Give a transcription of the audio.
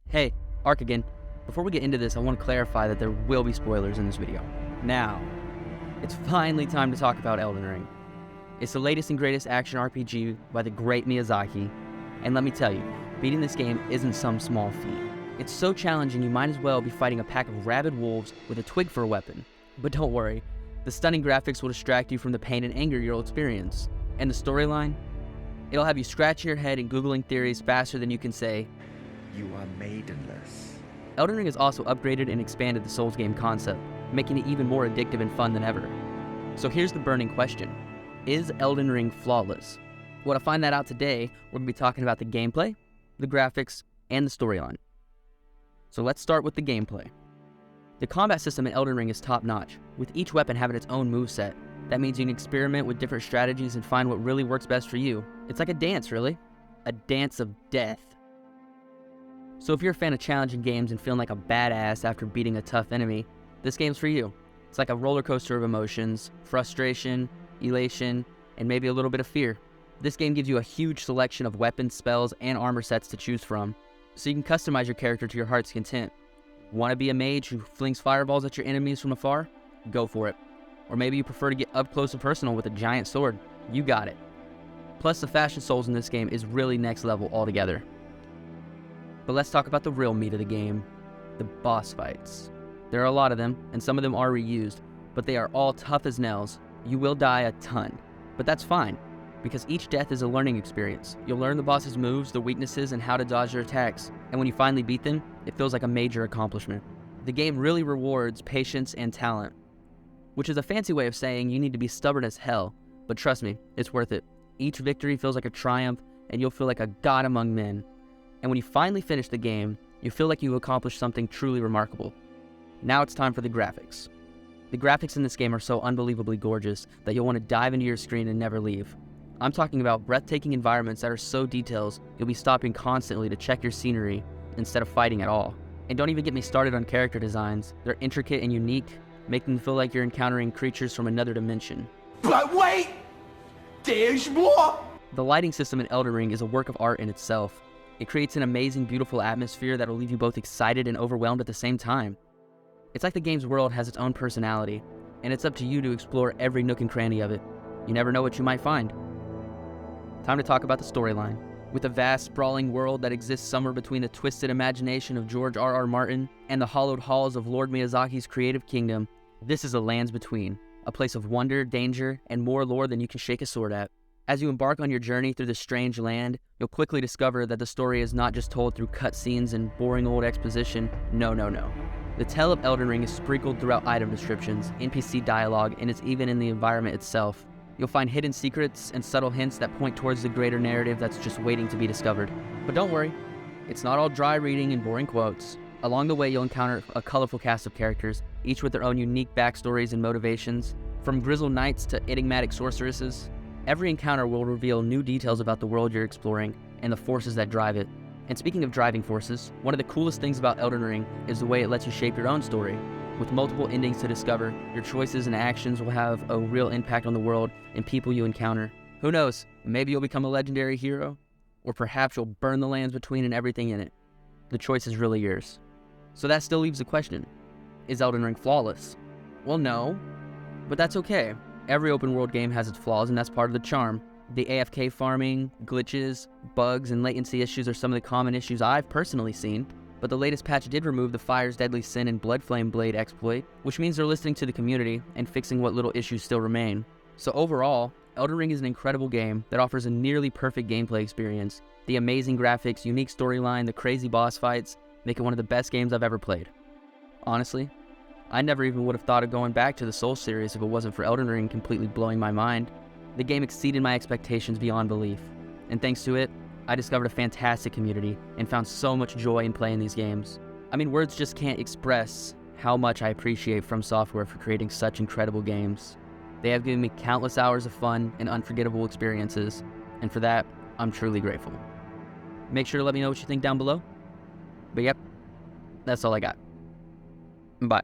Hey, Ark again. Before we get into this, I want to clarify that there will be spoilers in this video. Now, it's finally time to talk about Elden Ring. It's the latest and greatest action RPG by the great Miyazaki, and let me tell you, beating this game isn't some small feat. It's so challenging you might as well be fighting a pack of rabid wolves with a twig for a weapon. But don't worry, the stunning graphics will distract you from the pain and anger you'll experience. And the storyline? It'll have you scratching your head and Googling theories faster than you can say, "You are maidenless." Elden Ring has also upgraded and expanded the Souls game concept, making it even more addictive and fun than ever. So here's the burning question. Is Elden Ring flawless? Well, to find that out today, we're going to be talking about the gameplay, the graphics, and the storyline. So let's start with the gameplay. The combat system in Elden Ring is top-notch, with each weapon having its own moveset. That means you can experiment with different strategies and find what really works best for you. It's like a dance, really. A dance of death. So if you're a fan of challenging games and feeling like a badass after beating a tough enemy, this game's for you. It's like a roller coaster of emotions, frustration, elation, and maybe a little bit of fear. This game gives you a huge selection of weapons, spells, and armor sets to choose from, so you can customize your character to your heart's content. Want to be a mage who flings fireballs at your enemies from afar? Go for it. Or maybe you prefer to get up close and personal with a giant sword. You got it. Plus, the fashion souls in this game is really next level altogether. But let's talk about the real meat of the game, the boss fights. There are a lot of them, and some of them are reused, but they are all tough as nails. You will die a ton, but that's fine, because each death is a learning experience. You'll learn the boss's moves, their weaknesses, and how to dodge their attacks, and when you finally beat them, it feels like a major accomplishment. The game really rewards patience and talent, which is a fancy way of saying you need to be stubborn as hell, but trust me, it's worth it. Each victory feels like a triumph, and you'll feel like a god among men. And when you finally finish the game, you feel like you accomplished something truly remarkable. Now it's time for the graphics. The graphics in this game are so unbelievably gorgeous that you'll want to dive into your screen and never leave. I'm talking about breathtaking environments that are so detailed, you'll be stopping constantly to check your scenery instead of fighting at all. And don't even get me started on character designs. They're intricate and unique, making you feel like you're encountering creatures from another dimension. But wait! There's more! The lighting system in Elden Ring is a work of art in itself. It creates an amazing, beautiful atmosphere that'll leave you both excited and overwhelmed at the same time. It's like the game's world has its own personality, and it's up to you to explore every nook and cranny of it. You never know what you might find. Time to talk about the storyline. With a vast, sprawling world that exists somewhere between the twisted imagination of George R.R. Martin and the hallowed halls of Lord Miyazaki's creative kingdom, this is a lands between, a place of wonder, danger, and more lore than you can shake a sword at. As you embark on your journey through this strange land, you'll quickly discover that the story is not just told through cutscenes and boring old exposition. No. The tale of Elden Ring is sprinkled throughout item descriptions, NPC dialogue, and it's even in the environment itself. You'll find hidden secrets and subtle hints that point towards the greater narrative that's just waiting to be discovered. But don't worry, it's not all dry reading and boring quotes. Along the way, you'll encounter a colorful cast of characters, each with their own unique backstories and motivations. From grizzled knights to enigmatic sorceresses, every encounter will reveal new details about the world you're exploring and the forces that drive it. And speaking of driving forces, one of the coolest things about Elden Ring is the way it lets you shape your own story. With multiple endings to discover, your choices and actions will have a real impact on the world and people you encounter. Who knows, maybe you'll become a legendary hero, or perhaps you'll burn the lands between and everything in it. The choice is really yours. So that still leaves the question, is Elden Ring flawless? Well, no, but that's okay. Every open world game has its flaws, and that's part of the charm. The AFK farming, glitches, bugs, and latency issues are some of the common issues I've personally seen, but the latest patch did remove the Fire's Deadly Sin and Bloodflame Blade exploit, which means they're listening to the community and fixing what little issues still remain. So overall, Elden Ring is an incredible game that offers a nearly perfect gameplay experience. The amazing graphics, unique storyline, the crazy boss fights make it one of the best games I've ever played. Honestly, I never even would have thought of going back to the Souls series if it wasn't for Elden Ring completely blowing my mind. The game exceeded my expectations beyond belief, and thanks to it, I discovered a fantastic community and found so much joy in playing these games. I mean, words just can't express how much I appreciate Fromsoftware for creating such incredible games. They have given me countless hours of fun and unforgettable experiences, and for that, I'm truly grateful. Make sure to let me know what you think down below. But yep, that's all I got. Bye.